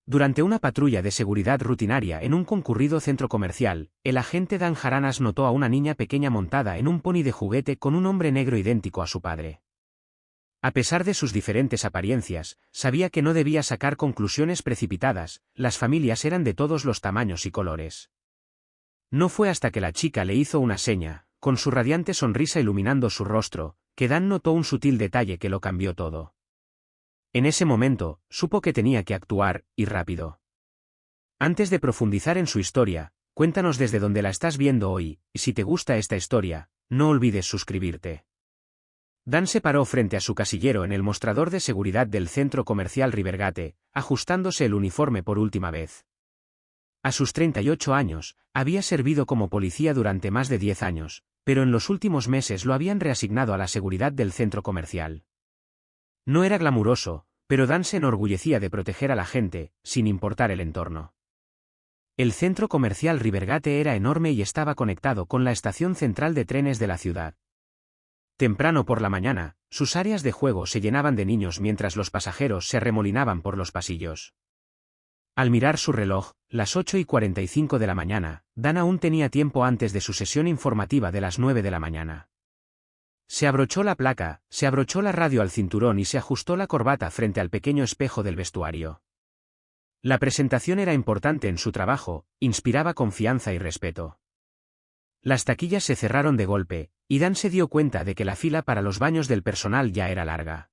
Durante una patrulla de seguridad rutinaria en un concurrido centro comercial, el agente Dan Jaranas notó a una niña pequeña montada en un pony de juguete con un hombre negro idéntico a su padre. A pesar de sus diferentes apariencias, sabía que no debía sacar conclusiones precipitadas, las familias eran de todos los tamaños y colores. No fue hasta que la chica le hizo una seña, con su radiante sonrisa iluminando su rostro, que Dan notó un sutil detalle que lo cambió todo. En ese momento, supo que tenía que actuar, y rápido. Antes de profundizar en su historia, cuéntanos desde dónde la estás viendo hoy, y si te gusta esta historia, no olvides suscribirte. Dan se paró frente a su casillero en el mostrador de seguridad del centro comercial Rivergate, ajustándose el uniforme por última vez. A sus 38 años, había servido como policía durante más de 10 años, pero en los últimos meses lo habían reasignado a la seguridad del centro comercial. No era glamuroso, pero Dan se enorgullecía de proteger a la gente, sin importar el entorno. El centro comercial Rivergate era enorme y estaba conectado con la estación central de trenes de la ciudad. Temprano por la mañana, sus áreas de juego se llenaban de niños mientras los pasajeros se arremolinaban por los pasillos. Al mirar su reloj, las 8:45 de la mañana, Dan aún tenía tiempo antes de su sesión informativa de las 9 de la mañana. Se abrochó la placa, se abrochó la radio al cinturón y se ajustó la corbata frente al pequeño espejo del vestuario. La presentación era importante en su trabajo, inspiraba confianza y respeto. Las taquillas se cerraron de golpe, y Dan se dio cuenta de que la fila para los baños del personal ya era larga.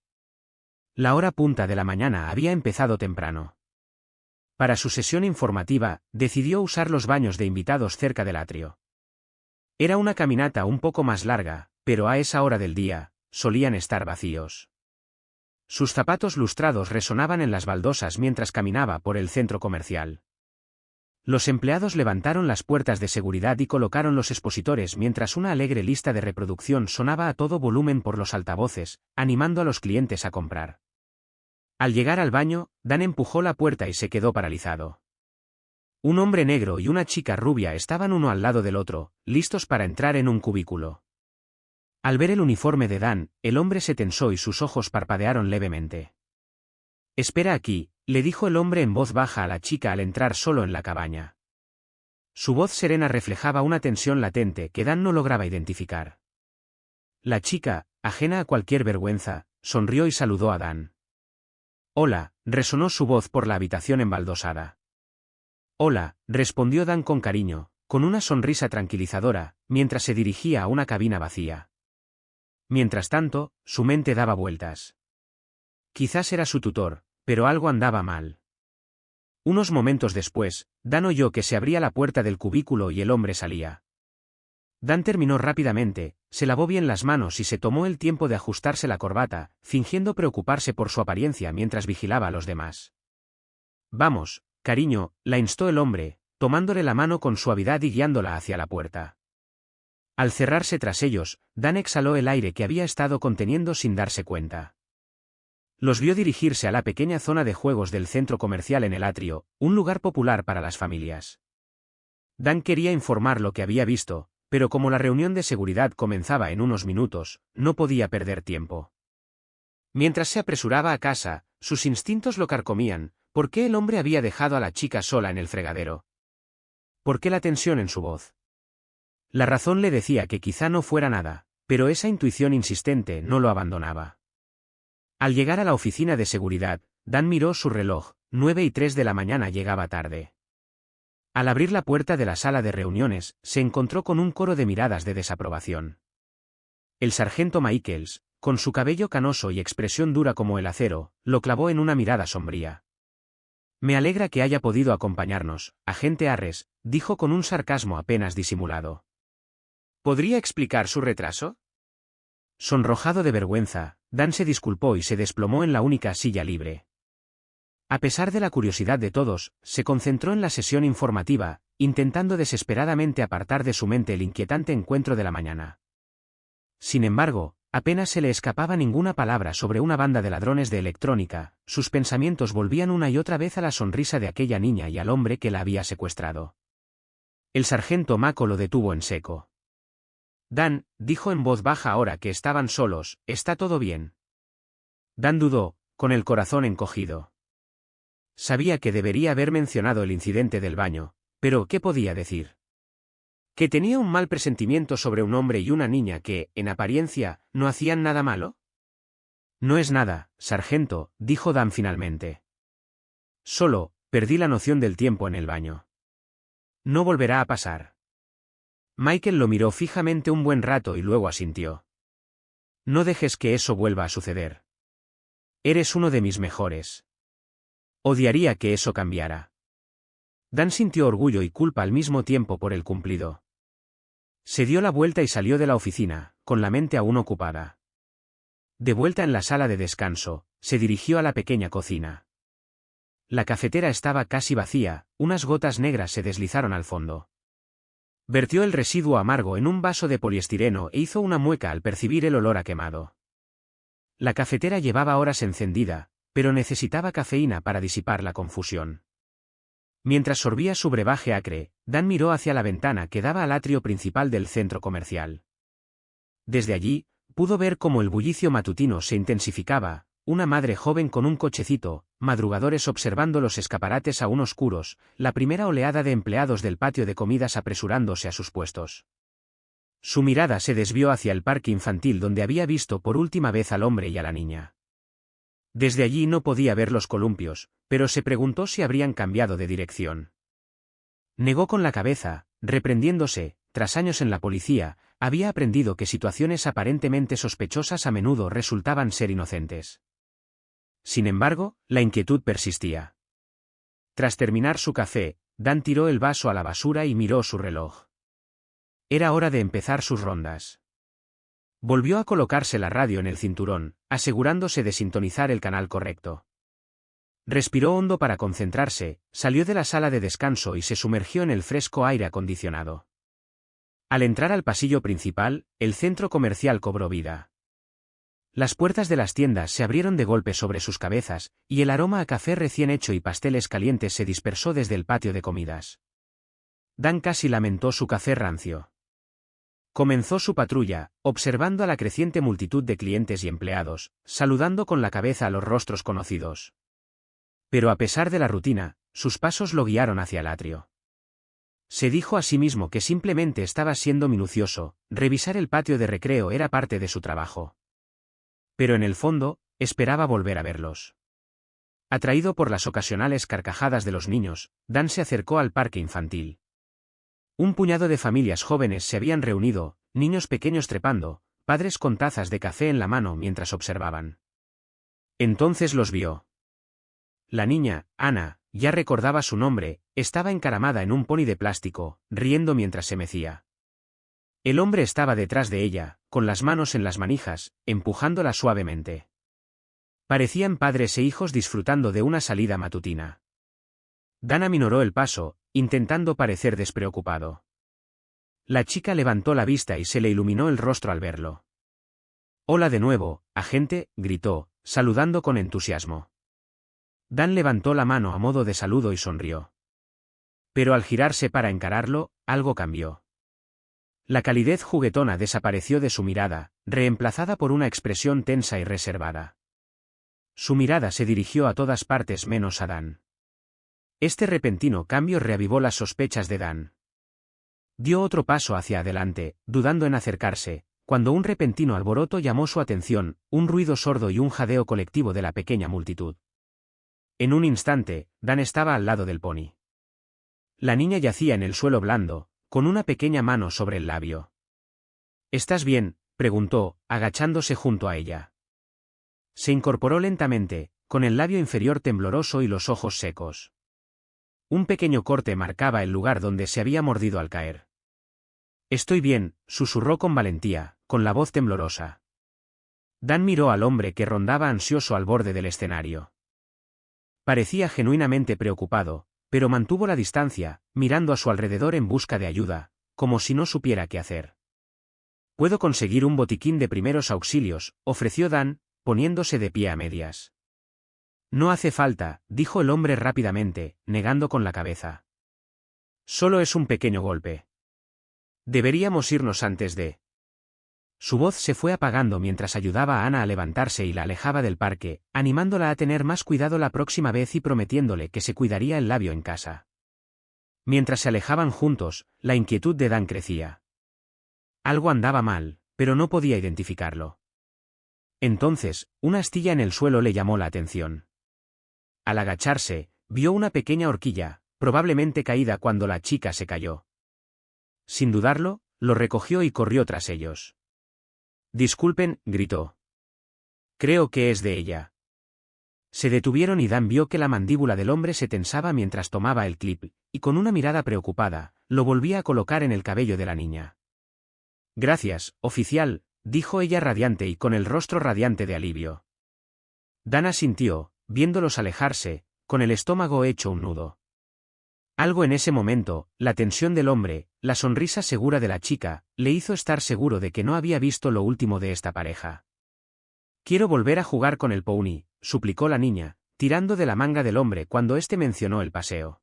La hora punta de la mañana había empezado temprano. Para su sesión informativa, decidió usar los baños de invitados cerca del atrio. Era una caminata un poco más larga, pero a esa hora del día, solían estar vacíos. Sus zapatos lustrados resonaban en las baldosas mientras caminaba por el centro comercial. Los empleados levantaron las puertas de seguridad y colocaron los expositores mientras una alegre lista de reproducción sonaba a todo volumen por los altavoces, animando a los clientes a comprar. Al llegar al baño, Dan empujó la puerta y se quedó paralizado. Un hombre negro y una chica rubia estaban uno al lado del otro, listos para entrar en un cubículo. Al ver el uniforme de Dan, el hombre se tensó y sus ojos parpadearon levemente. «Espera aquí», le dijo el hombre en voz baja a la chica al entrar solo en la cabaña. Su voz serena reflejaba una tensión latente que Dan no lograba identificar. La chica, ajena a cualquier vergüenza, sonrió y saludó a Dan. «Hola», resonó su voz por la habitación embaldosada. «Hola», respondió Dan con cariño, con una sonrisa tranquilizadora, mientras se dirigía a una cabina vacía. Mientras tanto, su mente daba vueltas. Quizás era su tutor, pero algo andaba mal. Unos momentos después, Dan oyó que se abría la puerta del cubículo y el hombre salía. Dan terminó rápidamente, se lavó bien las manos y se tomó el tiempo de ajustarse la corbata, fingiendo preocuparse por su apariencia mientras vigilaba a los demás. «Vamos, cariño», la instó el hombre, tomándole la mano con suavidad y guiándola hacia la puerta. Al cerrarse tras ellos, Dan exhaló el aire que había estado conteniendo sin darse cuenta. Los vio dirigirse a la pequeña zona de juegos del centro comercial en el atrio, un lugar popular para las familias. Dan quería informar lo que había visto, pero como la reunión de seguridad comenzaba en unos minutos, no podía perder tiempo. Mientras se apresuraba a casa, sus instintos lo carcomían. ¿Por qué el hombre había dejado a la chica sola en el fregadero? ¿Por qué la tensión en su voz? La razón le decía que quizá no fuera nada, pero esa intuición insistente no lo abandonaba. Al llegar a la oficina de seguridad, Dan miró su reloj, 9:03 de la mañana llegaba tarde. Al abrir la puerta de la sala de reuniones, se encontró con un coro de miradas de desaprobación. El sargento Michaels, con su cabello canoso y expresión dura como el acero, lo clavó en una mirada sombría. «Me alegra que haya podido acompañarnos, agente Harris», dijo con un sarcasmo apenas disimulado. «¿Podría explicar su retraso?» Sonrojado de vergüenza, Dan se disculpó y se desplomó en la única silla libre. A pesar de la curiosidad de todos, se concentró en la sesión informativa, intentando desesperadamente apartar de su mente el inquietante encuentro de la mañana. Sin embargo, apenas se le escapaba ninguna palabra sobre una banda de ladrones de electrónica, sus pensamientos volvían una y otra vez a la sonrisa de aquella niña y al hombre que la había secuestrado. El sargento Mako lo detuvo en seco. «Dan», dijo en voz baja ahora que estaban solos, «¿está todo bien?» Dan dudó, con el corazón encogido. Sabía que debería haber mencionado el incidente del baño, pero ¿qué podía decir? ¿Que tenía un mal presentimiento sobre un hombre y una niña que, en apariencia, no hacían nada malo? No es nada, sargento, dijo Dan finalmente. Solo, perdí la noción del tiempo en el baño. No volverá a pasar. Michael lo miró fijamente un buen rato y luego asintió. No dejes que eso vuelva a suceder. Eres uno de mis mejores. Odiaría que eso cambiara. Dan sintió orgullo y culpa al mismo tiempo por el cumplido. Se dio la vuelta y salió de la oficina, con la mente aún ocupada. De vuelta en la sala de descanso, se dirigió a la pequeña cocina. La cafetera estaba casi vacía, unas gotas negras se deslizaron al fondo. Vertió el residuo amargo en un vaso de poliestireno e hizo una mueca al percibir el olor a quemado. La cafetera llevaba horas encendida, pero necesitaba cafeína para disipar la confusión. Mientras sorbía su brebaje acre, Dan miró hacia la ventana que daba al atrio principal del centro comercial. Desde allí, pudo ver cómo el bullicio matutino se intensificaba, una madre joven con un cochecito, madrugadores observando los escaparates aún oscuros, la primera oleada de empleados del patio de comidas apresurándose a sus puestos. Su mirada se desvió hacia el parque infantil donde había visto por última vez al hombre y a la niña. Desde allí no podía ver los columpios, pero se preguntó si habrían cambiado de dirección. Negó con la cabeza, reprendiéndose, tras años en la policía, había aprendido que situaciones aparentemente sospechosas a menudo resultaban ser inocentes. Sin embargo, la inquietud persistía. Tras terminar su café, Dan tiró el vaso a la basura y miró su reloj. Era hora de empezar sus rondas. Volvió a colocarse la radio en el cinturón, asegurándose de sintonizar el canal correcto. Respiró hondo para concentrarse, salió de la sala de descanso y se sumergió en el fresco aire acondicionado. Al entrar al pasillo principal, el centro comercial cobró vida. Las puertas de las tiendas se abrieron de golpe sobre sus cabezas, y el aroma a café recién hecho y pasteles calientes se dispersó desde el patio de comidas. Dan casi lamentó su café rancio. Comenzó su patrulla, observando a la creciente multitud de clientes y empleados, saludando con la cabeza a los rostros conocidos. Pero a pesar de la rutina, sus pasos lo guiaron hacia el atrio. Se dijo a sí mismo que simplemente estaba siendo minucioso, revisar el patio de recreo era parte de su trabajo. Pero en el fondo, esperaba volver a verlos. Atraído por las ocasionales carcajadas de los niños, Dan se acercó al parque infantil. Un puñado de familias jóvenes se habían reunido, niños pequeños trepando, padres con tazas de café en la mano mientras observaban. Entonces los vio. La niña, Ana, ya recordaba su nombre, estaba encaramada en un pony de plástico, riendo mientras se mecía. El hombre estaba detrás de ella, con las manos en las manijas, empujándola suavemente. Parecían padres e hijos disfrutando de una salida matutina. Dan aminoró el paso, intentando parecer despreocupado. La chica levantó la vista y se le iluminó el rostro al verlo. «Hola de nuevo, agente», gritó, saludando con entusiasmo. Dan levantó la mano a modo de saludo y sonrió. Pero al girarse para encararlo, algo cambió. La calidez juguetona desapareció de su mirada, reemplazada por una expresión tensa y reservada. Su mirada se dirigió a todas partes menos a Dan. Este repentino cambio reavivó las sospechas de Dan. Dio otro paso hacia adelante, dudando en acercarse, cuando un repentino alboroto llamó su atención, un ruido sordo y un jadeo colectivo de la pequeña multitud. En un instante, Dan estaba al lado del pony. La niña yacía en el suelo blando, con una pequeña mano sobre el labio. «¿Estás bien?», preguntó, agachándose junto a ella. Se incorporó lentamente, con el labio inferior tembloroso y los ojos secos. Un pequeño corte marcaba el lugar donde se había mordido al caer. «Estoy bien», susurró con valentía, con la voz temblorosa. Dan miró al hombre que rondaba ansioso al borde del escenario. Parecía genuinamente preocupado, pero mantuvo la distancia, mirando a su alrededor en busca de ayuda, como si no supiera qué hacer. «¿Puedo conseguir un botiquín de primeros auxilios?», ofreció Dan, poniéndose de pie a medias. «No hace falta», dijo el hombre rápidamente, negando con la cabeza. «Solo es un pequeño golpe. Deberíamos irnos antes de...». Su voz se fue apagando mientras ayudaba a Ana a levantarse y la alejaba del parque, animándola a tener más cuidado la próxima vez y prometiéndole que se cuidaría el labio en casa. Mientras se alejaban juntos, la inquietud de Dan crecía. Algo andaba mal, pero no podía identificarlo. Entonces, una astilla en el suelo le llamó la atención. Al agacharse, vio una pequeña horquilla, probablemente caída cuando la chica se cayó. Sin dudarlo, lo recogió y corrió tras ellos. «Disculpen», gritó. «Creo que es de ella». Se detuvieron y Dan vio que la mandíbula del hombre se tensaba mientras tomaba el clip, y con una mirada preocupada, lo volvía a colocar en el cabello de la niña. «Gracias, oficial», dijo ella radiante y con el rostro radiante de alivio. Dan asintió, viéndolos alejarse, con el estómago hecho un nudo. Algo en ese momento, la tensión del hombre, la sonrisa segura de la chica, le hizo estar seguro de que no había visto lo último de esta pareja. «Quiero volver a jugar con el pony», suplicó la niña, tirando de la manga del hombre cuando éste mencionó el paseo.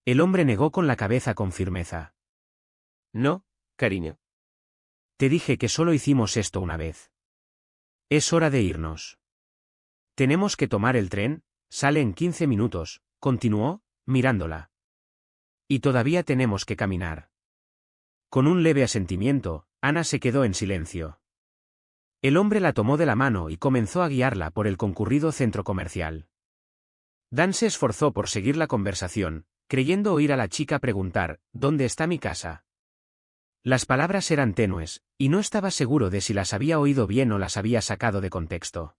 El hombre negó con la cabeza con firmeza. «No, cariño. Te dije que solo hicimos esto una vez. Es hora de irnos». «Tenemos que tomar el tren, sale en 15 minutos», continuó, mirándola. «Y todavía tenemos que caminar». Con un leve asentimiento, Ana se quedó en silencio. El hombre la tomó de la mano y comenzó a guiarla por el concurrido centro comercial. Dan se esforzó por seguir la conversación, creyendo oír a la chica preguntar, «¿Dónde está mi casa?». Las palabras eran tenues, y no estaba seguro de si las había oído bien o las había sacado de contexto.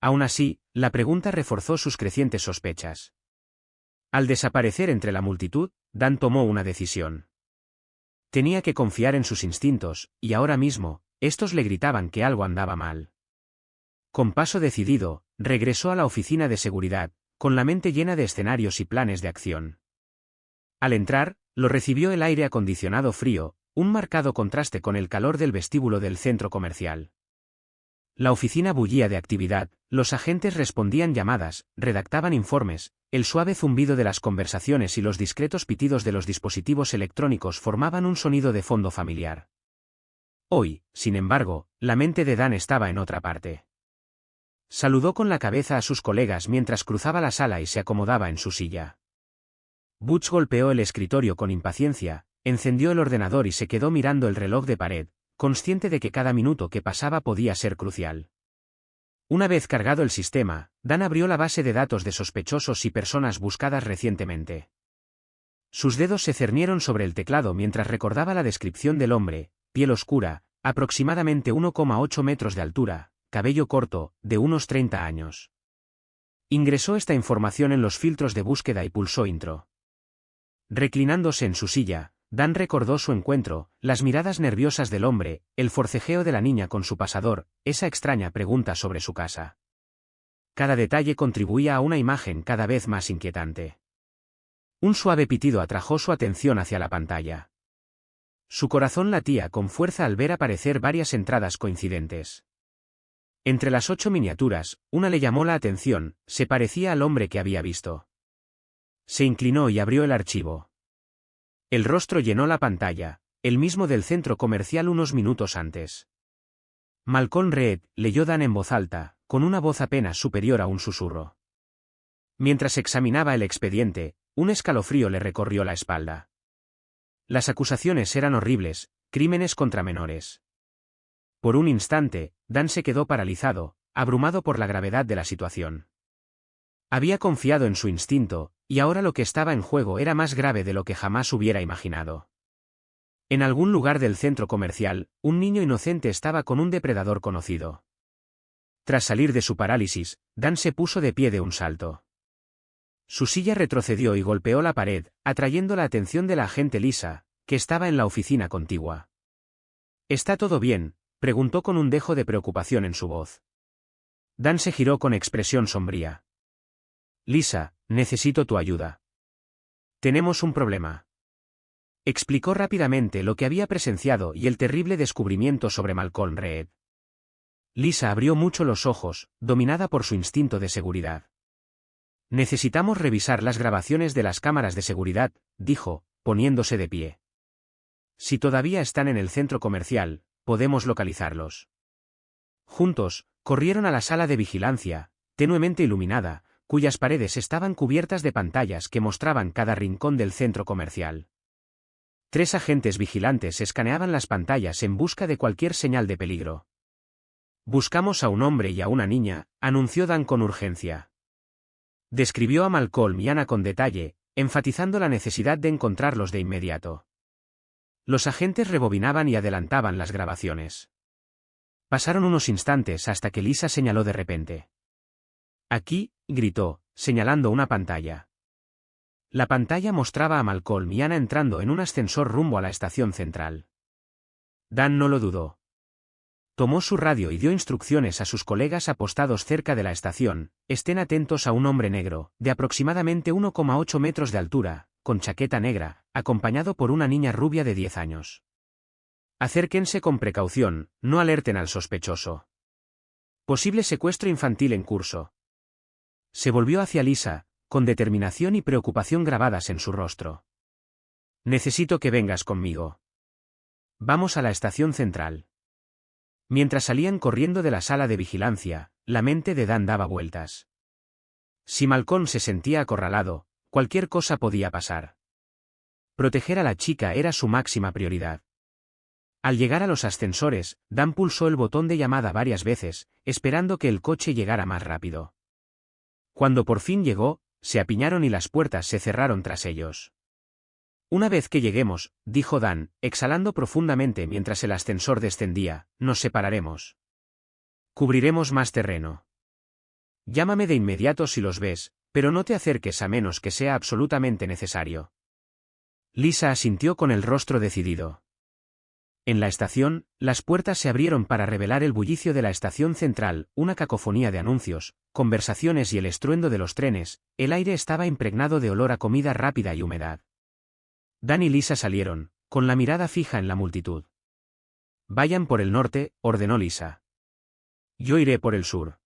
Aún así, la pregunta reforzó sus crecientes sospechas. Al desaparecer entre la multitud, Dan tomó una decisión. Tenía que confiar en sus instintos, y ahora mismo, estos le gritaban que algo andaba mal. Con paso decidido, regresó a la oficina de seguridad, con la mente llena de escenarios y planes de acción. Al entrar, lo recibió el aire acondicionado frío, un marcado contraste con el calor del vestíbulo del centro comercial. La oficina bullía de actividad, los agentes respondían llamadas, redactaban informes, el suave zumbido de las conversaciones y los discretos pitidos de los dispositivos electrónicos formaban un sonido de fondo familiar. Hoy, sin embargo, la mente de Dan estaba en otra parte. Saludó con la cabeza a sus colegas mientras cruzaba la sala y se acomodaba en su silla. Butch golpeó el escritorio con impaciencia, encendió el ordenador y se quedó mirando el reloj de pared, consciente de que cada minuto que pasaba podía ser crucial. Una vez cargado el sistema, Dan abrió la base de datos de sospechosos y personas buscadas recientemente. Sus dedos se cernieron sobre el teclado mientras recordaba la descripción del hombre: piel oscura, aproximadamente 1,8 metros de altura, cabello corto, de unos 30 años. Ingresó esta información en los filtros de búsqueda y pulsó intro. Reclinándose en su silla, Dan recordó su encuentro, las miradas nerviosas del hombre, el forcejeo de la niña con su pasador, esa extraña pregunta sobre su casa. Cada detalle contribuía a una imagen cada vez más inquietante. Un suave pitido atrajo su atención hacia la pantalla. Su corazón latía con fuerza al ver aparecer varias entradas coincidentes. Entre las 8 miniaturas, una le llamó la atención, se parecía al hombre que había visto. Se inclinó y abrió el archivo. El rostro llenó la pantalla, el mismo del centro comercial unos minutos antes. Malcolm Reed, leyó Dan en voz alta, con una voz apenas superior a un susurro. Mientras examinaba el expediente, un escalofrío le recorrió la espalda. Las acusaciones eran horribles, crímenes contra menores. Por un instante, Dan se quedó paralizado, abrumado por la gravedad de la situación. Había confiado en su instinto, y ahora lo que estaba en juego era más grave de lo que jamás hubiera imaginado. En algún lugar del centro comercial, un niño inocente estaba con un depredador conocido. Tras salir de su parálisis, Dan se puso de pie de un salto. Su silla retrocedió y golpeó la pared, atrayendo la atención de la agente Lisa, que estaba en la oficina contigua. «¿Está todo bien?», preguntó con un dejo de preocupación en su voz. Dan se giró con expresión sombría. «Lisa, necesito tu ayuda. Tenemos un problema». Explicó rápidamente lo que había presenciado y el terrible descubrimiento sobre Malcolm Reed. Lisa abrió mucho los ojos, dominada por su instinto de seguridad. «Necesitamos revisar las grabaciones de las cámaras de seguridad», dijo, poniéndose de pie. «Si todavía están en el centro comercial, podemos localizarlos. Juntos, corrieron a la sala de vigilancia, tenuemente iluminada, cuyas paredes estaban cubiertas de pantallas que mostraban cada rincón del centro comercial. 3 agentes vigilantes escaneaban las pantallas en busca de cualquier señal de peligro. Buscamos a un hombre y a una niña, anunció Dan con urgencia. Describió a Malcolm y Anna con detalle, enfatizando la necesidad de encontrarlos de inmediato. Los agentes rebobinaban y adelantaban las grabaciones. Pasaron unos instantes hasta que Lisa señaló de repente. «Aquí», gritó, señalando una pantalla. La pantalla mostraba a Malcolm y Anna entrando en un ascensor rumbo a la estación central. Dan no lo dudó. Tomó su radio y dio instrucciones a sus colegas apostados cerca de la estación: estén atentos a un hombre negro, de aproximadamente 1,8 metros de altura, con chaqueta negra, acompañado por una niña rubia de 10 años. Acérquense con precaución, no alerten al sospechoso. Posible secuestro infantil en curso. Se volvió hacia Lisa, con determinación y preocupación grabadas en su rostro. Necesito que vengas conmigo. Vamos a la estación central. Mientras salían corriendo de la sala de vigilancia, la mente de Dan daba vueltas. Si Malcolm se sentía acorralado, cualquier cosa podía pasar. Proteger a la chica era su máxima prioridad. Al llegar a los ascensores, Dan pulsó el botón de llamada varias veces, esperando que el coche llegara más rápido. Cuando por fin llegó, se apiñaron y las puertas se cerraron tras ellos. Una vez que lleguemos, dijo Dan, exhalando profundamente mientras el ascensor descendía, nos separaremos. Cubriremos más terreno. Llámame de inmediato si los ves, pero no te acerques a menos que sea absolutamente necesario. Lisa asintió con el rostro decidido. En la estación, las puertas se abrieron para revelar el bullicio de la estación central, una cacofonía de anuncios, conversaciones y el estruendo de los trenes. El aire estaba impregnado de olor a comida rápida y humedad. Dan y Lisa salieron, con la mirada fija en la multitud. Vayan por el norte, ordenó Lisa. Yo iré por el sur.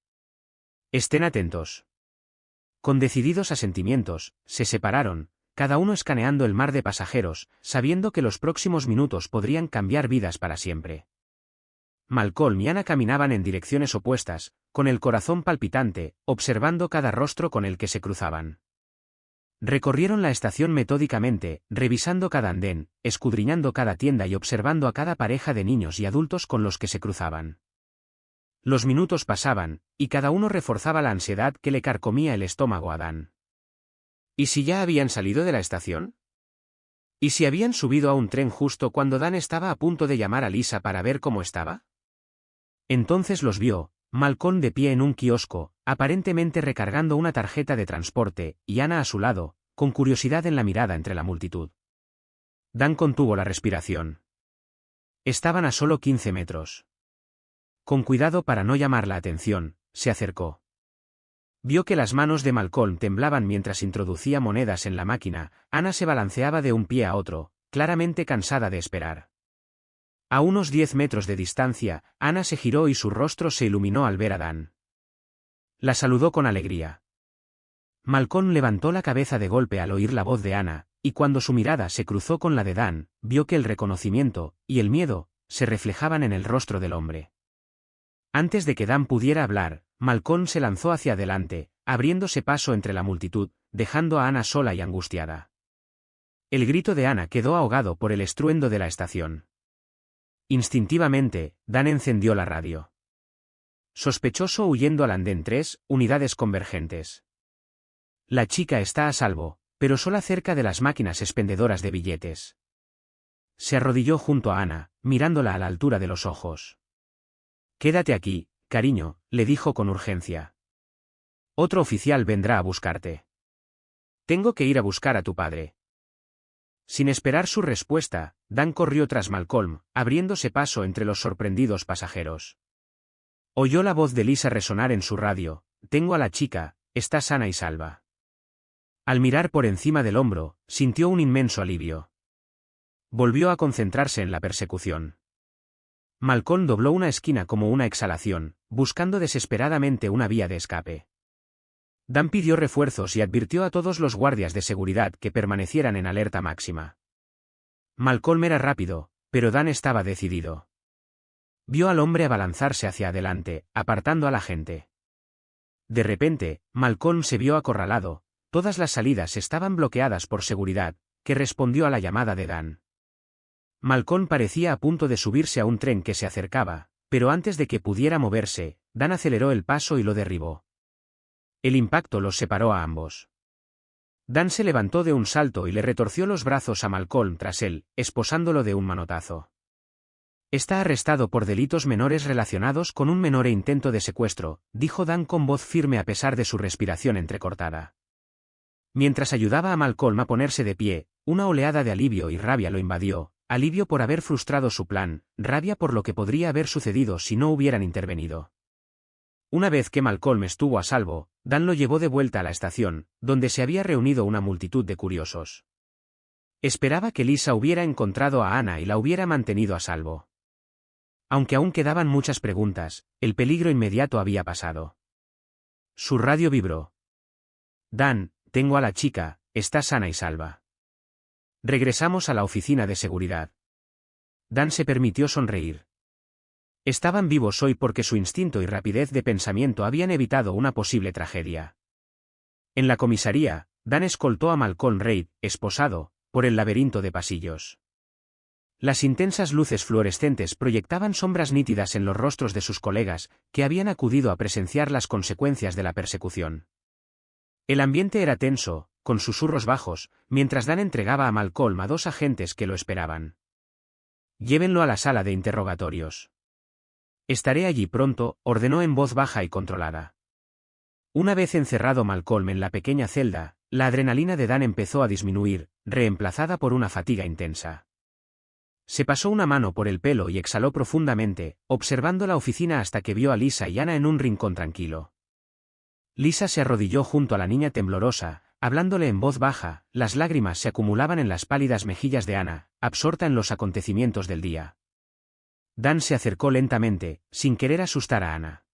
Estén atentos. Con decididos asentimientos, se separaron, cada uno escaneando el mar de pasajeros, sabiendo que los próximos minutos podrían cambiar vidas para siempre. Malcolm y Anna caminaban en direcciones opuestas, con el corazón palpitante, observando cada rostro con el que se cruzaban. Recorrieron la estación metódicamente, revisando cada andén, escudriñando cada tienda y observando a cada pareja de niños y adultos con los que se cruzaban. Los minutos pasaban, y cada uno reforzaba la ansiedad que le carcomía el estómago a Dan. ¿Y si ya habían salido de la estación? ¿Y si habían subido a un tren justo cuando Dan estaba a punto de llamar a Lisa para ver cómo estaba? Entonces los vio, Malcolm de pie en un kiosco, aparentemente recargando una tarjeta de transporte, y Anna a su lado, con curiosidad en la mirada entre la multitud. Dan contuvo la respiración. Estaban a solo 15 metros. Con cuidado para no llamar la atención, se acercó. Vio que las manos de Malcolm temblaban mientras introducía monedas en la máquina. Anna se balanceaba de un pie a otro, claramente cansada de esperar. A unos 10 metros de distancia, Anna se giró y su rostro se iluminó al ver a Dan. La saludó con alegría. Malcolm levantó la cabeza de golpe al oír la voz de Anna, y cuando su mirada se cruzó con la de Dan, vio que el reconocimiento y el miedo se reflejaban en el rostro del hombre. Antes de que Dan pudiera hablar, Malcolm se lanzó hacia adelante, abriéndose paso entre la multitud, dejando a Anna sola y angustiada. El grito de Anna quedó ahogado por el estruendo de la estación. Instintivamente, Dan encendió la radio. Sospechoso huyendo al andén 3, unidades convergentes. La chica está a salvo, pero sola cerca de las máquinas expendedoras de billetes. Se arrodilló junto a Anna, mirándola a la altura de los ojos. Quédate aquí, cariño, le dijo con urgencia. Otro oficial vendrá a buscarte. Tengo que ir a buscar a tu padre. Sin esperar su respuesta, Dan corrió tras Malcolm, abriéndose paso entre los sorprendidos pasajeros. Oyó la voz de Lisa resonar en su radio: tengo a la chica, está sana y salva. Al mirar por encima del hombro, sintió un inmenso alivio. Volvió a concentrarse en la persecución. Malcolm dobló una esquina como una exhalación, buscando desesperadamente una vía de escape. Dan pidió refuerzos y advirtió a todos los guardias de seguridad que permanecieran en alerta máxima. Malcolm era rápido, pero Dan estaba decidido. Vio al hombre abalanzarse hacia adelante, apartando a la gente. De repente, Malcolm se vio acorralado, todas las salidas estaban bloqueadas por seguridad, que respondió a la llamada de Dan. Malcolm parecía a punto de subirse a un tren que se acercaba, pero antes de que pudiera moverse, Dan aceleró el paso y lo derribó. El impacto los separó a ambos. Dan se levantó de un salto y le retorció los brazos a Malcolm tras él, esposándolo de un manotazo. Está arrestado por delitos menores relacionados con un menor e intento de secuestro, dijo Dan con voz firme a pesar de su respiración entrecortada. Mientras ayudaba a Malcolm a ponerse de pie, una oleada de alivio y rabia lo invadió, alivio por haber frustrado su plan, rabia por lo que podría haber sucedido si no hubieran intervenido. Una vez que Malcolm estuvo a salvo, Dan lo llevó de vuelta a la estación, donde se había reunido una multitud de curiosos. Esperaba que Lisa hubiera encontrado a Anna y la hubiera mantenido a salvo. Aunque aún quedaban muchas preguntas, el peligro inmediato había pasado. Su radio vibró. Dan, tengo a la chica, está sana y salva. Regresamos a la oficina de seguridad. Dan se permitió sonreír. Estaban vivos hoy porque su instinto y rapidez de pensamiento habían evitado una posible tragedia. En la comisaría, Dan escoltó a Malcolm Reid, esposado, por el laberinto de pasillos. Las intensas luces fluorescentes proyectaban sombras nítidas en los rostros de sus colegas, que habían acudido a presenciar las consecuencias de la persecución. El ambiente era tenso, con susurros bajos, mientras Dan entregaba a Malcolm a dos agentes que lo esperaban. Llévenlo a la sala de interrogatorios. Estaré allí pronto, ordenó en voz baja y controlada. Una vez encerrado Malcolm en la pequeña celda, la adrenalina de Dan empezó a disminuir, reemplazada por una fatiga intensa. Se pasó una mano por el pelo y exhaló profundamente, observando la oficina hasta que vio a Lisa y Anna en un rincón tranquilo. Lisa se arrodilló junto a la niña temblorosa, hablándole en voz baja, las lágrimas se acumulaban en las pálidas mejillas de Anna, absorta en los acontecimientos del día. Dan se acercó lentamente, sin querer asustar a Anna.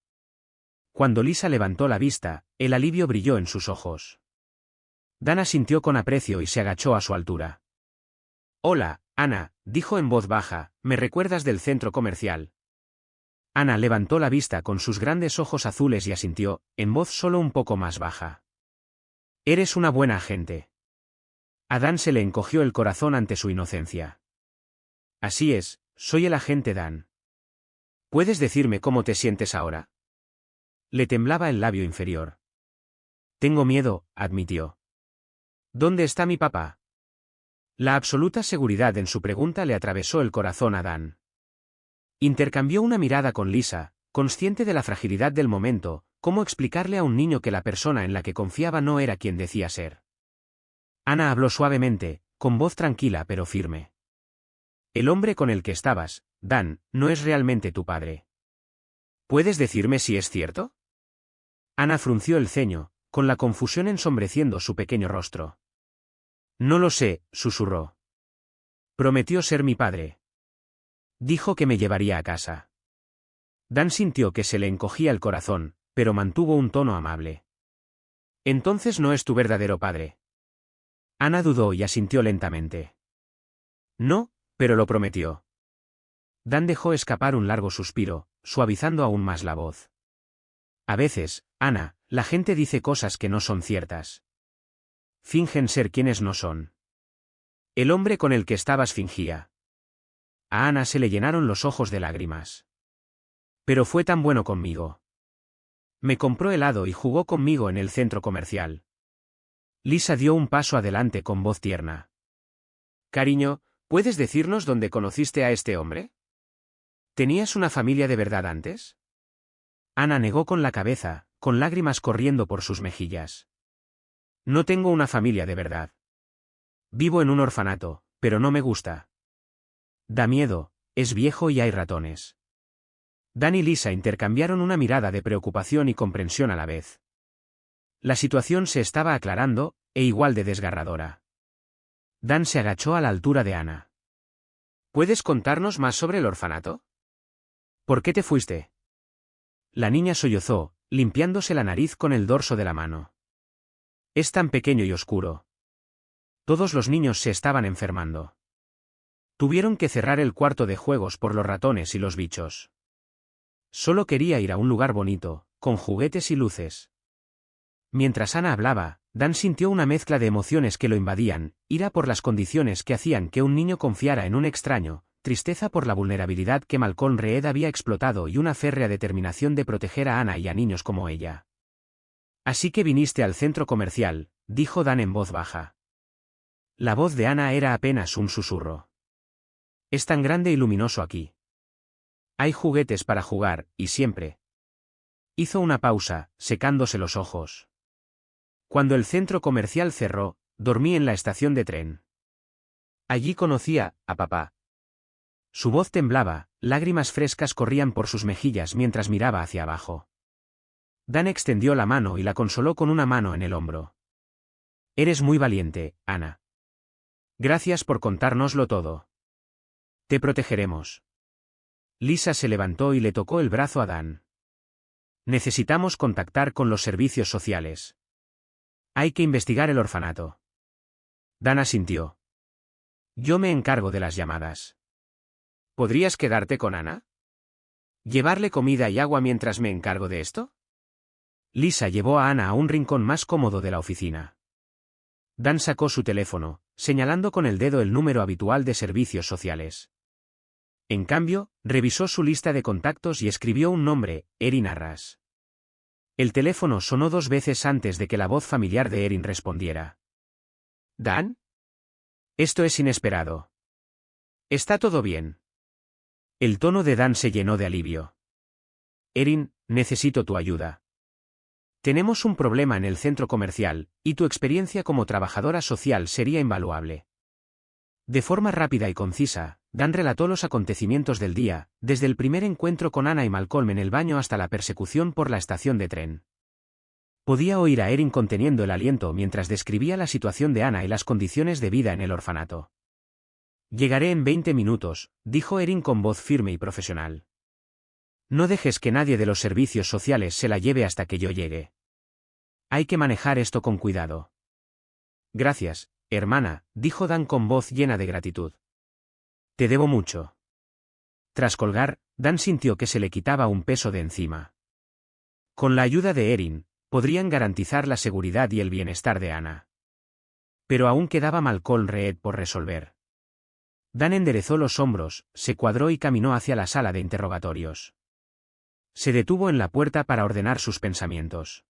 Cuando Lisa levantó la vista, el alivio brilló en sus ojos. Dan asintió con aprecio y se agachó a su altura. Hola, Anna, dijo en voz baja, ¿me recuerdas del centro comercial? Anna levantó la vista con sus grandes ojos azules y asintió, en voz solo un poco más baja. Eres una buena agente. A Dan se le encogió el corazón ante su inocencia. Así es, soy el agente Dan. ¿Puedes decirme cómo te sientes ahora? Le temblaba el labio inferior. Tengo miedo, admitió. ¿Dónde está mi papá? La absoluta seguridad en su pregunta le atravesó el corazón a Dan. Intercambió una mirada con Lisa, consciente de la fragilidad del momento, cómo explicarle a un niño que la persona en la que confiaba no era quien decía ser. Anna habló suavemente, con voz tranquila pero firme. El hombre con el que estabas, Dan, no es realmente tu padre. ¿Puedes decirme si es cierto? Anna frunció el ceño, con la confusión ensombreciendo su pequeño rostro. No lo sé, susurró. Prometió ser mi padre. Dijo que me llevaría a casa. Dan sintió que se le encogía el corazón, pero mantuvo un tono amable. Entonces no es tu verdadero padre. Anna dudó y asintió lentamente. No, pero lo prometió. Dan dejó escapar un largo suspiro, suavizando aún más la voz. A veces, Anna, la gente dice cosas que no son ciertas. Fingen ser quienes no son. El hombre con el que estabas fingía. A Anna se le llenaron los ojos de lágrimas. Pero fue tan bueno conmigo. Me compró helado y jugó conmigo en el centro comercial. Lisa dio un paso adelante con voz tierna. Cariño, ¿puedes decirnos dónde conociste a este hombre? ¿Tenías una familia de verdad antes? Anna negó con la cabeza, con lágrimas corriendo por sus mejillas. No tengo una familia de verdad. Vivo en un orfanato, pero no me gusta. Da miedo, es viejo y hay ratones. Dan y Lisa intercambiaron una mirada de preocupación y comprensión a la vez. La situación se estaba aclarando, e igual de desgarradora. Dan se agachó a la altura de Anna. ¿Puedes contarnos más sobre el orfanato? ¿Por qué te fuiste? La niña sollozó, limpiándose la nariz con el dorso de la mano. Es tan pequeño y oscuro. Todos los niños se estaban enfermando. Tuvieron que cerrar el cuarto de juegos por los ratones y los bichos. Solo quería ir a un lugar bonito, con juguetes y luces. Mientras Ana hablaba, Dan sintió una mezcla de emociones que lo invadían, ira por las condiciones que hacían que un niño confiara en un extraño, tristeza por la vulnerabilidad que Malcolm Reed había explotado y una férrea determinación de proteger a Ana y a niños como ella. «Así que viniste al centro comercial», dijo Dan en voz baja. La voz de Ana era apenas un susurro. «Es tan grande y luminoso aquí. Hay juguetes para jugar, y siempre». Hizo una pausa, secándose los ojos. Cuando el centro comercial cerró, dormí en la estación de tren. Allí conocía a papá. Su voz temblaba, lágrimas frescas corrían por sus mejillas mientras miraba hacia abajo. Dan extendió la mano y la consoló con una mano en el hombro. «Eres muy valiente, Ana. Gracias por contárnoslo todo. Te protegeremos». Lisa se levantó y le tocó el brazo a Dan. «Necesitamos contactar con los servicios sociales. Hay que investigar el orfanato». Dan asintió. «Yo me encargo de las llamadas». «¿Podrías quedarte con Ana? ¿Llevarle comida y agua mientras me encargo de esto?» Lisa llevó a Ana a un rincón más cómodo de la oficina. Dan sacó su teléfono, señalando con el dedo el número habitual de servicios sociales. En cambio, revisó su lista de contactos y escribió un nombre, Erin Arras. El teléfono sonó 2 veces antes de que la voz familiar de Erin respondiera. «¿Dan? Esto es inesperado. ¿Está todo bien?» El tono de Dan se llenó de alivio. «Erin, necesito tu ayuda. Tenemos un problema en el centro comercial, y tu experiencia como trabajadora social sería invaluable». De forma rápida y concisa, Dan relató los acontecimientos del día, desde el primer encuentro con Ana y Malcolm en el baño hasta la persecución por la estación de tren. Podía oír a Erin conteniendo el aliento mientras describía la situación de Ana y las condiciones de vida en el orfanato. «Llegaré en 20 minutos», dijo Erin con voz firme y profesional. «No dejes que nadie de los servicios sociales se la lleve hasta que yo llegue. Hay que manejar esto con cuidado». «Gracias, hermana», dijo Dan con voz llena de gratitud. «Te debo mucho». Tras colgar, Dan sintió que se le quitaba un peso de encima. Con la ayuda de Erin, podrían garantizar la seguridad y el bienestar de Ana. Pero aún quedaba Malcolm Reed por resolver. Dan enderezó los hombros, se cuadró y caminó hacia la sala de interrogatorios. Se detuvo en la puerta para ordenar sus pensamientos.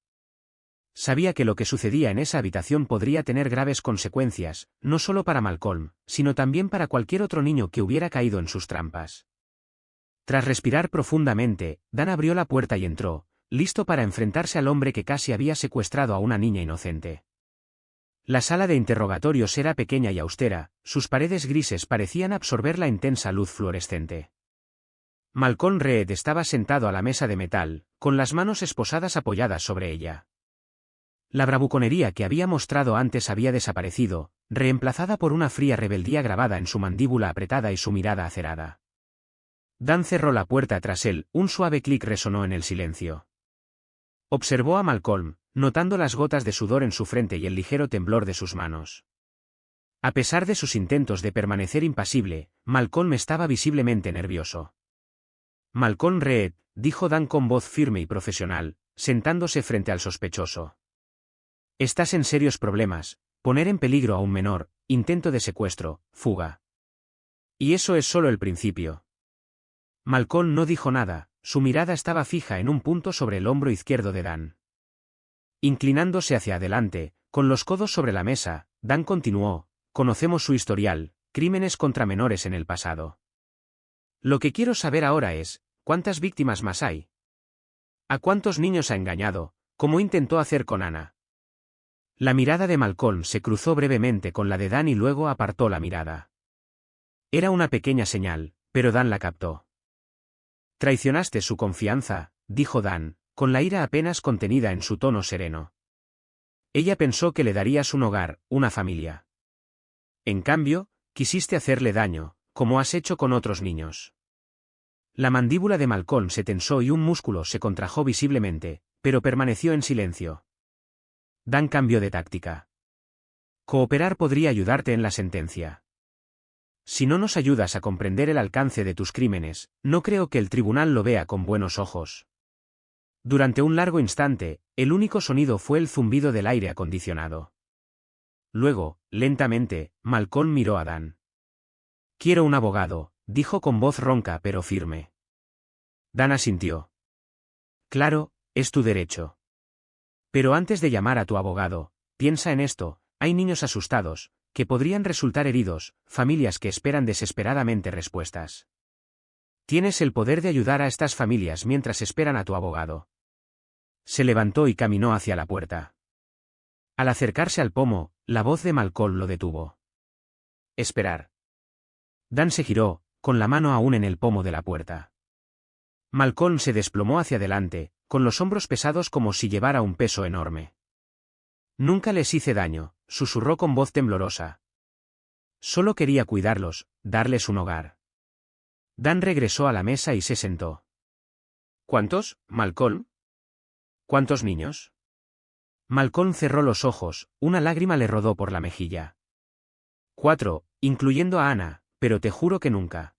Sabía que lo que sucedía en esa habitación podría tener graves consecuencias, no solo para Malcolm, sino también para cualquier otro niño que hubiera caído en sus trampas. Tras respirar profundamente, Dan abrió la puerta y entró, listo para enfrentarse al hombre que casi había secuestrado a una niña inocente. La sala de interrogatorios era pequeña y austera, sus paredes grises parecían absorber la intensa luz fluorescente. Malcolm Reed estaba sentado a la mesa de metal, con las manos esposadas apoyadas sobre ella. La bravuconería que había mostrado antes había desaparecido, reemplazada por una fría rebeldía grabada en su mandíbula apretada y su mirada acerada. Dan cerró la puerta tras él, un suave clic resonó en el silencio. Observó a Malcolm, notando las gotas de sudor en su frente y el ligero temblor de sus manos. A pesar de sus intentos de permanecer impasible, Malcolm estaba visiblemente nervioso. «Malcolm Reed», dijo Dan con voz firme y profesional, sentándose frente al sospechoso. «Estás en serios problemas, poner en peligro a un menor, intento de secuestro, fuga. Y eso es solo el principio». Malcolm no dijo nada, su mirada estaba fija en un punto sobre el hombro izquierdo de Dan. Inclinándose hacia adelante, con los codos sobre la mesa, Dan continuó: «Conocemos su historial, crímenes contra menores en el pasado. Lo que quiero saber ahora es, ¿cuántas víctimas más hay? ¿A cuántos niños ha engañado, como intentó hacer con Ana?» La mirada de Malcolm se cruzó brevemente con la de Dan y luego apartó la mirada. Era una pequeña señal, pero Dan la captó. «Traicionaste su confianza», dijo Dan, con la ira apenas contenida en su tono sereno. «Ella pensó que le darías un hogar, una familia. En cambio, quisiste hacerle daño, como has hecho con otros niños». La mandíbula de Malcolm se tensó y un músculo se contrajo visiblemente, pero permaneció en silencio. Dan cambió de táctica. «Cooperar podría ayudarte en la sentencia». Si no nos ayudas a comprender el alcance de tus crímenes, no creo que el tribunal lo vea con buenos ojos. Durante un largo instante, el único sonido fue el zumbido del aire acondicionado. Luego, lentamente, Malcolm miró a Dan. Quiero un abogado, dijo con voz ronca pero firme. Dan asintió. Claro, es tu derecho. Pero antes de llamar a tu abogado, piensa en esto, hay niños asustados, que podrían resultar heridos, familias que esperan desesperadamente respuestas. Tienes el poder de ayudar a estas familias mientras esperan a tu abogado. Se levantó y caminó hacia la puerta. Al acercarse al pomo, la voz de Malcolm lo detuvo. Esperar. Dan se giró, con la mano aún en el pomo de la puerta. Malcolm se desplomó hacia adelante, con los hombros pesados como si llevara un peso enorme. Nunca les hice daño, susurró con voz temblorosa. Solo quería cuidarlos, darles un hogar. Dan regresó a la mesa y se sentó. ¿Cuántos, Malcolm? ¿Cuántos niños? Malcolm cerró los ojos, una lágrima le rodó por la mejilla. 4, incluyendo a Ana, pero te juro que nunca.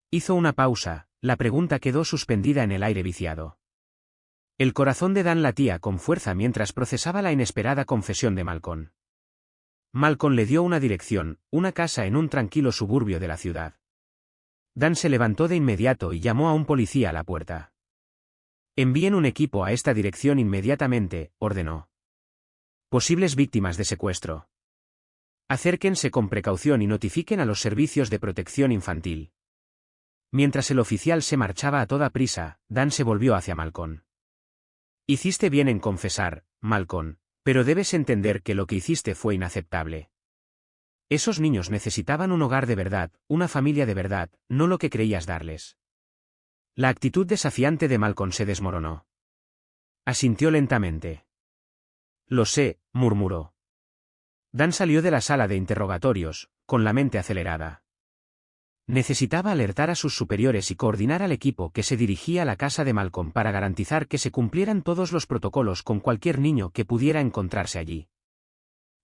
Hizo una pausa, la pregunta quedó suspendida en el aire viciado. El corazón de Dan latía con fuerza mientras procesaba la inesperada confesión de Malcolm. Malcolm le dio una dirección, una casa en un tranquilo suburbio de la ciudad. Dan se levantó de inmediato y llamó a un policía a la puerta. Envíen un equipo a esta dirección inmediatamente, ordenó. Posibles víctimas de secuestro. Acérquense con precaución y notifiquen a los servicios de protección infantil. Mientras el oficial se marchaba a toda prisa, Dan se volvió hacia Malcolm. Hiciste bien en confesar, Malcolm, pero debes entender que lo que hiciste fue inaceptable. Esos niños necesitaban un hogar de verdad, una familia de verdad, no lo que creías darles. La actitud desafiante de Malcolm se desmoronó. Asintió lentamente. Lo sé, murmuró. Dan salió de la sala de interrogatorios, con la mente acelerada. Necesitaba alertar a sus superiores y coordinar al equipo que se dirigía a la casa de Malcolm para garantizar que se cumplieran todos los protocolos con cualquier niño que pudiera encontrarse allí.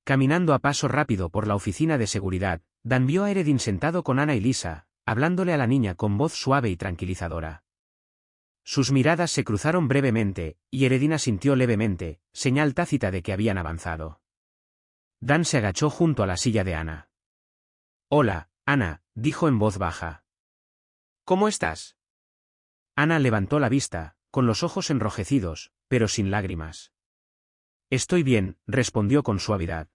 Caminando a paso rápido por la oficina de seguridad, Dan vio a Eredin sentado con Ana y Lisa, hablándole a la niña con voz suave y tranquilizadora. Sus miradas se cruzaron brevemente, y Eredin asintió levemente, señal tácita de que habían avanzado. Dan se agachó junto a la silla de Ana. Hola, Ana, dijo en voz baja. ¿Cómo estás? Ana levantó la vista, con los ojos enrojecidos, pero sin lágrimas. Estoy bien, respondió con suavidad.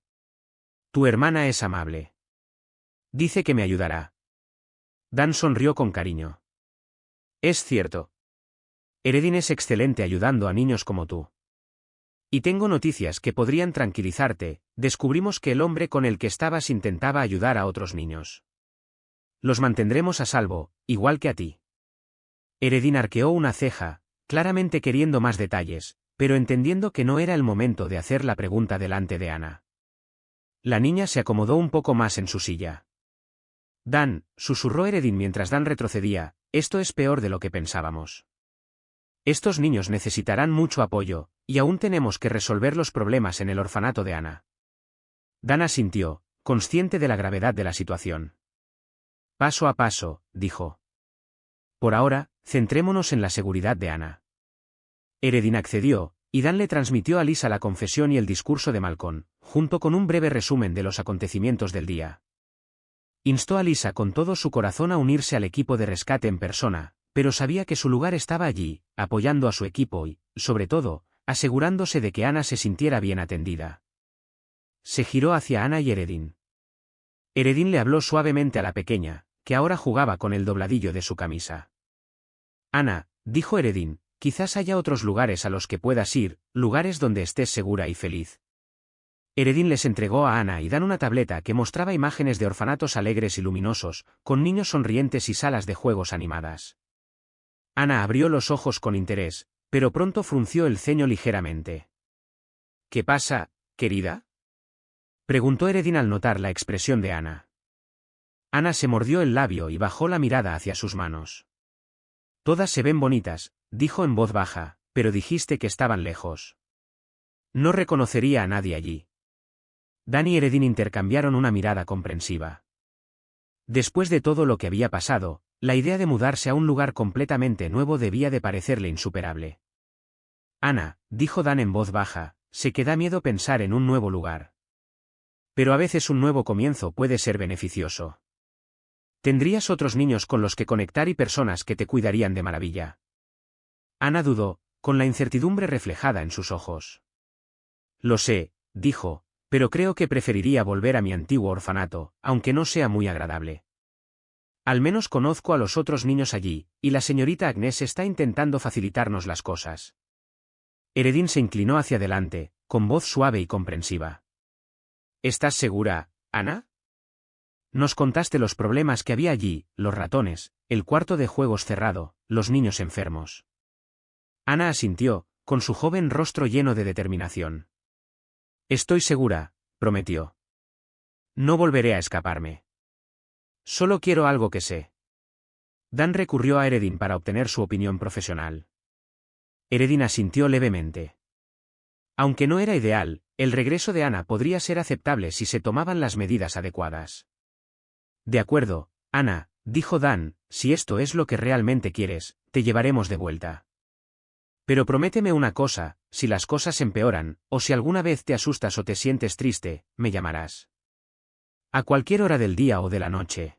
Tu hermana es amable. Dice que me ayudará. Dan sonrió con cariño. Es cierto. Eredin es excelente ayudando a niños como tú. Y tengo noticias que podrían tranquilizarte, descubrimos que el hombre con el que estabas intentaba ayudar a otros niños. Los mantendremos a salvo, igual que a ti. Eredin arqueó una ceja, claramente queriendo más detalles, pero entendiendo que no era el momento de hacer la pregunta delante de Ana. La niña se acomodó un poco más en su silla. Dan, susurró Eredin mientras Dan retrocedía, esto es peor de lo que pensábamos. Estos niños necesitarán mucho apoyo, y aún tenemos que resolver los problemas en el orfanato de Ana. Dan asintió, consciente de la gravedad de la situación. Paso a paso, dijo. Por ahora, centrémonos en la seguridad de Ana. Eredin accedió, y Dan le transmitió a Lisa la confesión y el discurso de Malcolm, junto con un breve resumen de los acontecimientos del día. Instó a Lisa con todo su corazón a unirse al equipo de rescate en persona, pero sabía que su lugar estaba allí, apoyando a su equipo y, sobre todo, asegurándose de que Ana se sintiera bien atendida. Se giró hacia Ana y Eredin. Eredin le habló suavemente a la pequeña, que ahora jugaba con el dobladillo de su camisa. Ana, dijo Eredin, quizás haya otros lugares a los que puedas ir, lugares donde estés segura y feliz. Eredin les entregó a Ana y Dan una tableta que mostraba imágenes de orfanatos alegres y luminosos, con niños sonrientes y salas de juegos animadas. Ana abrió los ojos con interés, pero pronto frunció el ceño ligeramente. ¿Qué pasa, querida? Preguntó Eredin al notar la expresión de Ana. Ana se mordió el labio y bajó la mirada hacia sus manos. Todas se ven bonitas, dijo en voz baja, pero dijiste que estaban lejos. No reconocería a nadie allí. Dan y Eredin intercambiaron una mirada comprensiva. Después de todo lo que había pasado, la idea de mudarse a un lugar completamente nuevo debía de parecerle insuperable. Ana, dijo Dan en voz baja, sé que da miedo pensar en un nuevo lugar. Pero a veces un nuevo comienzo puede ser beneficioso. Tendrías otros niños con los que conectar y personas que te cuidarían de maravilla. Ana dudó, con la incertidumbre reflejada en sus ojos. Lo sé, dijo, pero creo que preferiría volver a mi antiguo orfanato, aunque no sea muy agradable. Al menos conozco a los otros niños allí, y la señorita Agnès está intentando facilitarnos las cosas. Eredin se inclinó hacia adelante, con voz suave y comprensiva. ¿Estás segura, Ana? Nos contaste los problemas que había allí, los ratones, el cuarto de juegos cerrado, los niños enfermos. Ana asintió, con su joven rostro lleno de determinación. Estoy segura, prometió. No volveré a escaparme. Solo quiero algo que sé. Dan recurrió a Eredin para obtener su opinión profesional. Eredin asintió levemente. Aunque no era ideal, el regreso de Ana podría ser aceptable si se tomaban las medidas adecuadas. De acuerdo, Ana, dijo Dan, si esto es lo que realmente quieres, te llevaremos de vuelta. Pero prométeme una cosa, si las cosas empeoran, o si alguna vez te asustas o te sientes triste, me llamarás. A cualquier hora del día o de la noche.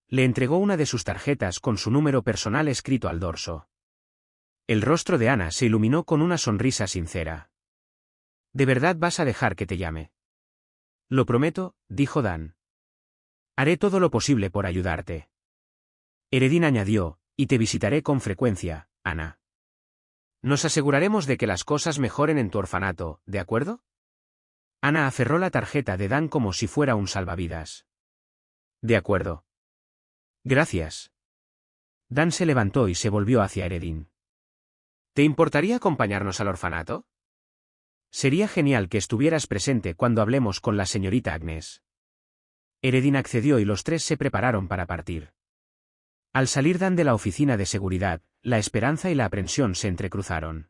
Le entregó una de sus tarjetas con su número personal escrito al dorso. El rostro de Ana se iluminó con una sonrisa sincera. ¿De verdad vas a dejar que te llame? Lo prometo, dijo Dan. Haré todo lo posible por ayudarte. Eredin añadió, y te visitaré con frecuencia, Ana. Nos aseguraremos de que las cosas mejoren en tu orfanato, ¿de acuerdo? Ana aferró la tarjeta de Dan como si fuera un salvavidas. De acuerdo. Gracias. Dan se levantó y se volvió hacia Eredin. ¿Te importaría acompañarnos al orfanato? Sería genial que estuvieras presente cuando hablemos con la señorita Agnès. Eredin accedió y los tres se prepararon para partir. Al salir Dan de la oficina de seguridad, la esperanza y la aprensión se entrecruzaron.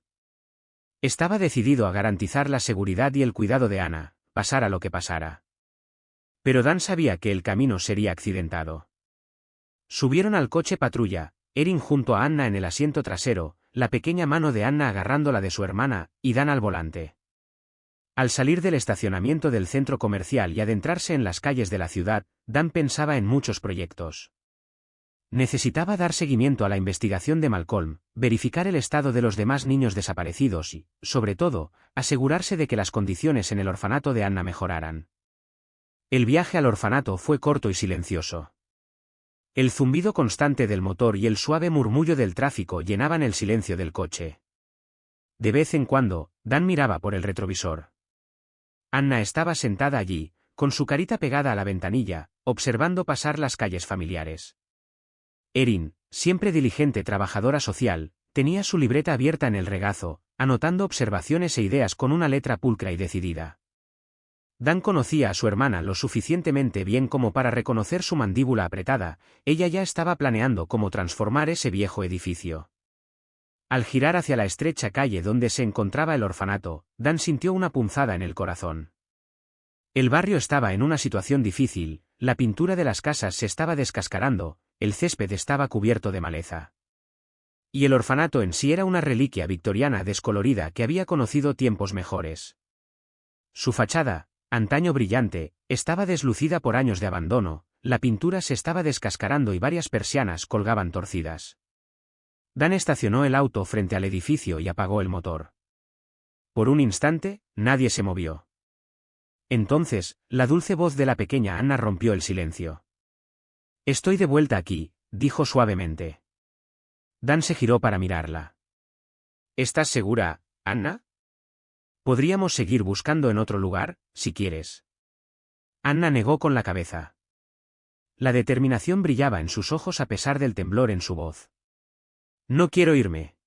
Estaba decidido a garantizar la seguridad y el cuidado de Ana, pasara lo que pasara. Pero Dan sabía que el camino sería accidentado. Subieron al coche patrulla, Erin junto a Anna en el asiento trasero, la pequeña mano de Anna agarrando la de su hermana, y Dan al volante. Al salir del estacionamiento del centro comercial y adentrarse en las calles de la ciudad, Dan pensaba en muchos proyectos. Necesitaba dar seguimiento a la investigación de Malcolm, verificar el estado de los demás niños desaparecidos y, sobre todo, asegurarse de que las condiciones en el orfanato de Anna mejoraran. El viaje al orfanato fue corto y silencioso. El zumbido constante del motor y el suave murmullo del tráfico llenaban el silencio del coche. De vez en cuando, Dan miraba por el retrovisor. Anna estaba sentada allí, con su carita pegada a la ventanilla, observando pasar las calles familiares. Erin, siempre diligente trabajadora social, tenía su libreta abierta en el regazo, anotando observaciones e ideas con una letra pulcra y decidida. Dan conocía a su hermana lo suficientemente bien como para reconocer su mandíbula apretada, ella ya estaba planeando cómo transformar ese viejo edificio. Al girar hacia la estrecha calle donde se encontraba el orfanato, Dan sintió una punzada en el corazón. El barrio estaba en una situación difícil, la pintura de las casas se estaba descascarando, el césped estaba cubierto de maleza. Y el orfanato en sí era una reliquia victoriana descolorida que había conocido tiempos mejores. Su fachada, antaño brillante, estaba deslucida por años de abandono, la pintura se estaba descascarando y varias persianas colgaban torcidas. Dan estacionó el auto frente al edificio y apagó el motor. Por un instante, nadie se movió. Entonces, la dulce voz de la pequeña Anna rompió el silencio. Estoy de vuelta aquí, dijo suavemente. Dan se giró para mirarla. ¿Estás segura, Anna? Podríamos seguir buscando en otro lugar, si quieres. Anna negó con la cabeza. La determinación brillaba en sus ojos a pesar del temblor en su voz. No quiero irme.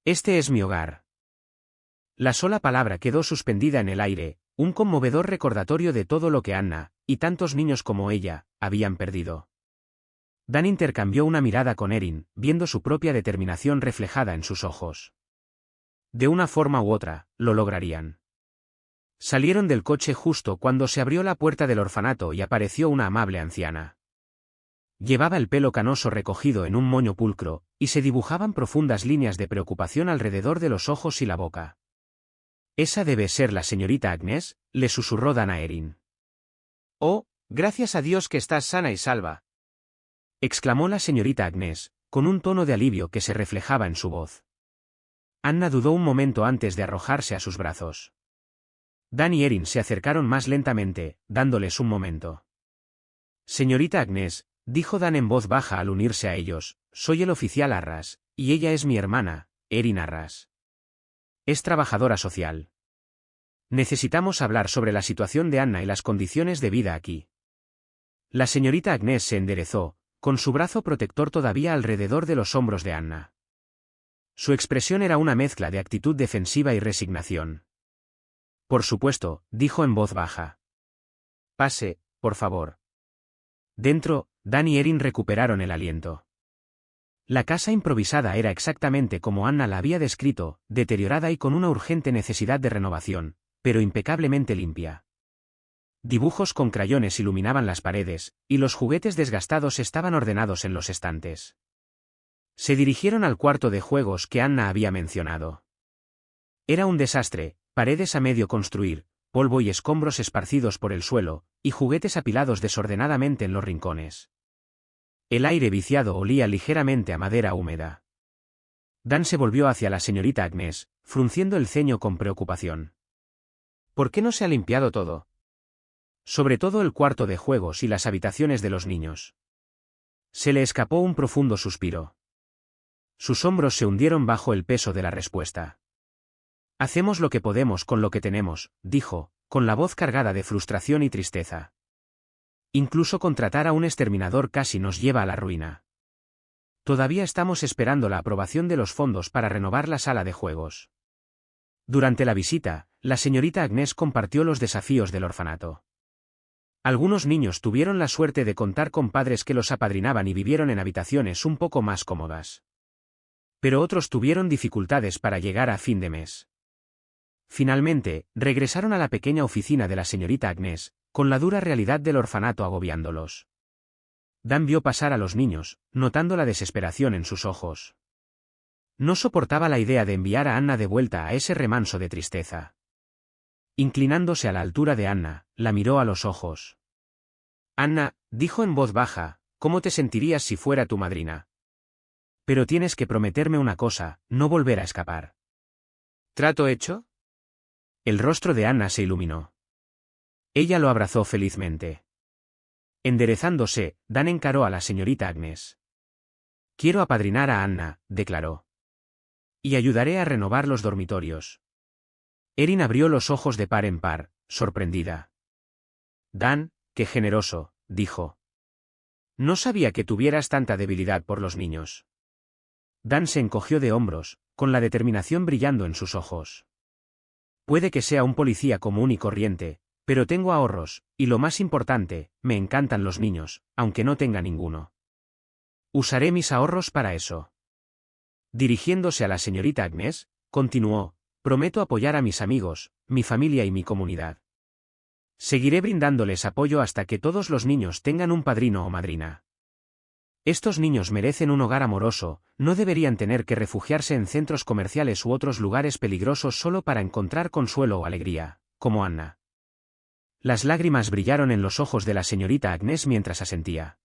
Este es mi hogar. La sola palabra quedó suspendida en el aire, un conmovedor recordatorio de todo lo que Anna, y tantos niños como ella, habían perdido. Dan intercambió una mirada con Erin, viendo su propia determinación reflejada en sus ojos. De una forma u otra, lo lograrían. Salieron del coche justo cuando se abrió la puerta del orfanato y apareció una amable anciana. Llevaba el pelo canoso recogido en un moño pulcro, y se dibujaban profundas líneas de preocupación alrededor de los ojos y la boca. «Esa debe ser la señorita Agnès», le susurró Dan a Erin. «Oh, gracias a Dios que estás sana y salva», exclamó la señorita Agnès, con un tono de alivio que se reflejaba en su voz. Anna dudó un momento antes de arrojarse a sus brazos. Dan y Erin se acercaron más lentamente, dándoles un momento. «Señorita Agnès», dijo Dan en voz baja al unirse a ellos, «soy el oficial Arras, y ella es mi hermana, Erin Arras. Es trabajadora social. Necesitamos hablar sobre la situación de Anna y las condiciones de vida aquí». La señorita Agnès se enderezó, con su brazo protector todavía alrededor de los hombros de Anna. Su expresión era una mezcla de actitud defensiva y resignación. «Por supuesto», dijo en voz baja. «Pase, por favor». Dentro, Dan y Erin recuperaron el aliento. La casa improvisada era exactamente como Anna la había descrito, deteriorada y con una urgente necesidad de renovación, pero impecablemente limpia. Dibujos con crayones iluminaban las paredes, y los juguetes desgastados estaban ordenados en los estantes. Se dirigieron al cuarto de juegos que Anna había mencionado. Era un desastre, paredes a medio construir, polvo y escombros esparcidos por el suelo, y juguetes apilados desordenadamente en los rincones. El aire viciado olía ligeramente a madera húmeda. Dan se volvió hacia la señorita Agnès, frunciendo el ceño con preocupación. «¿Por qué no se ha limpiado todo? Sobre todo el cuarto de juegos y las habitaciones de los niños». Se le escapó un profundo suspiro. Sus hombros se hundieron bajo el peso de la respuesta. «Hacemos lo que podemos con lo que tenemos», dijo, con la voz cargada de frustración y tristeza. «Incluso contratar a un exterminador casi nos lleva a la ruina. Todavía estamos esperando la aprobación de los fondos para renovar la sala de juegos». Durante la visita, la señorita Agnès compartió los desafíos del orfanato. Algunos niños tuvieron la suerte de contar con padres que los apadrinaban y vivieron en habitaciones un poco más cómodas. Pero otros tuvieron dificultades para llegar a fin de mes. Finalmente, regresaron a la pequeña oficina de la señorita Agnès, con la dura realidad del orfanato agobiándolos. Dan vio pasar a los niños, notando la desesperación en sus ojos. No soportaba la idea de enviar a Anna de vuelta a ese remanso de tristeza. Inclinándose a la altura de Anna, la miró a los ojos. «Anna», dijo en voz baja, «¿cómo te sentirías si fuera tu madrina? Pero tienes que prometerme una cosa, no volver a escapar». «¿Trato hecho?». El rostro de Anna se iluminó. Ella lo abrazó felizmente. Enderezándose, Dan encaró a la señorita Agnès. «Quiero apadrinar a Anna», declaró. «Y ayudaré a renovar los dormitorios». Erin abrió los ojos de par en par, sorprendida. «Dan, qué generoso», dijo. «No sabía que tuvieras tanta debilidad por los niños». Dan se encogió de hombros, con la determinación brillando en sus ojos. «Puede que sea un policía común y corriente, pero tengo ahorros, y lo más importante, me encantan los niños, aunque no tenga ninguno. Usaré mis ahorros para eso». Dirigiéndose a la señorita Agnès, continuó, «prometo apoyar a mis amigos, mi familia y mi comunidad. Seguiré brindándoles apoyo hasta que todos los niños tengan un padrino o madrina. Estos niños merecen un hogar amoroso, no deberían tener que refugiarse en centros comerciales u otros lugares peligrosos solo para encontrar consuelo o alegría, como Anna». Las lágrimas brillaron en los ojos de la señorita Agnès mientras asentía.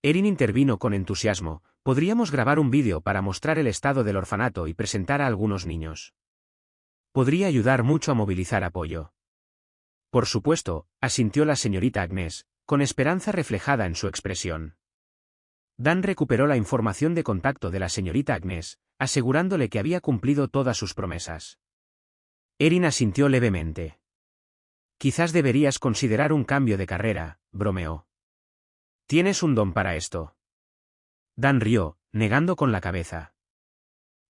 Erin intervino con entusiasmo, «podríamos grabar un vídeo para mostrar el estado del orfanato y presentar a algunos niños. Podría ayudar mucho a movilizar apoyo». «Por supuesto», asintió la señorita Agnès, con esperanza reflejada en su expresión. Dan recuperó la información de contacto de la señorita Agnès, asegurándole que había cumplido todas sus promesas. Erin asintió levemente. «Quizás deberías considerar un cambio de carrera», bromeó. «Tienes un don para esto». Dan rió, negando con la cabeza.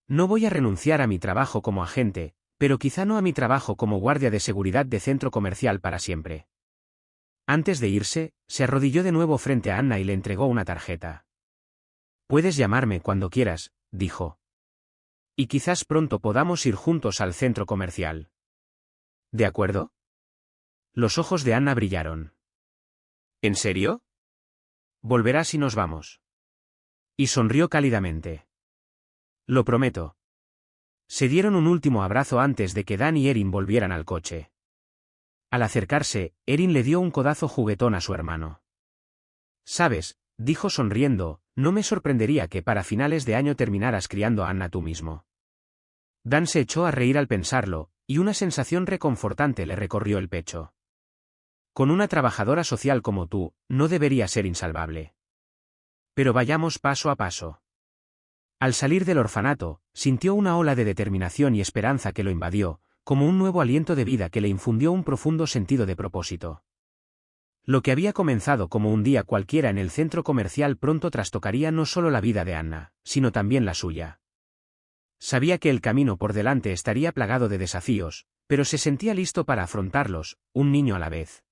«No voy a renunciar a mi trabajo como agente, pero quizá no a mi trabajo como guardia de seguridad de centro comercial para siempre». Antes de irse, se arrodilló de nuevo frente a Anna y le entregó una tarjeta. «Puedes llamarme cuando quieras», dijo. «Y quizás pronto podamos ir juntos al centro comercial». «¿De acuerdo?». Los ojos de Anna brillaron. «¿En serio?». Volverás y nos vamos. Y sonrió cálidamente. Lo prometo. Se dieron un último abrazo antes de que Dan y Erin volvieran al coche. Al acercarse, Erin le dio un codazo juguetón a su hermano. «Sabes», dijo sonriendo, «no me sorprendería que para finales de año terminaras criando a Anna tú mismo». Dan se echó a reír al pensarlo, y una sensación reconfortante le recorrió el pecho. «Con una trabajadora social como tú, no debería ser insalvable. Pero vayamos paso a paso». Al salir del orfanato, sintió una ola de determinación y esperanza que lo invadió, como un nuevo aliento de vida que le infundió un profundo sentido de propósito. Lo que había comenzado como un día cualquiera en el centro comercial pronto trastocaría no solo la vida de Anna, sino también la suya. Sabía que el camino por delante estaría plagado de desafíos, pero se sentía listo para afrontarlos, un niño a la vez.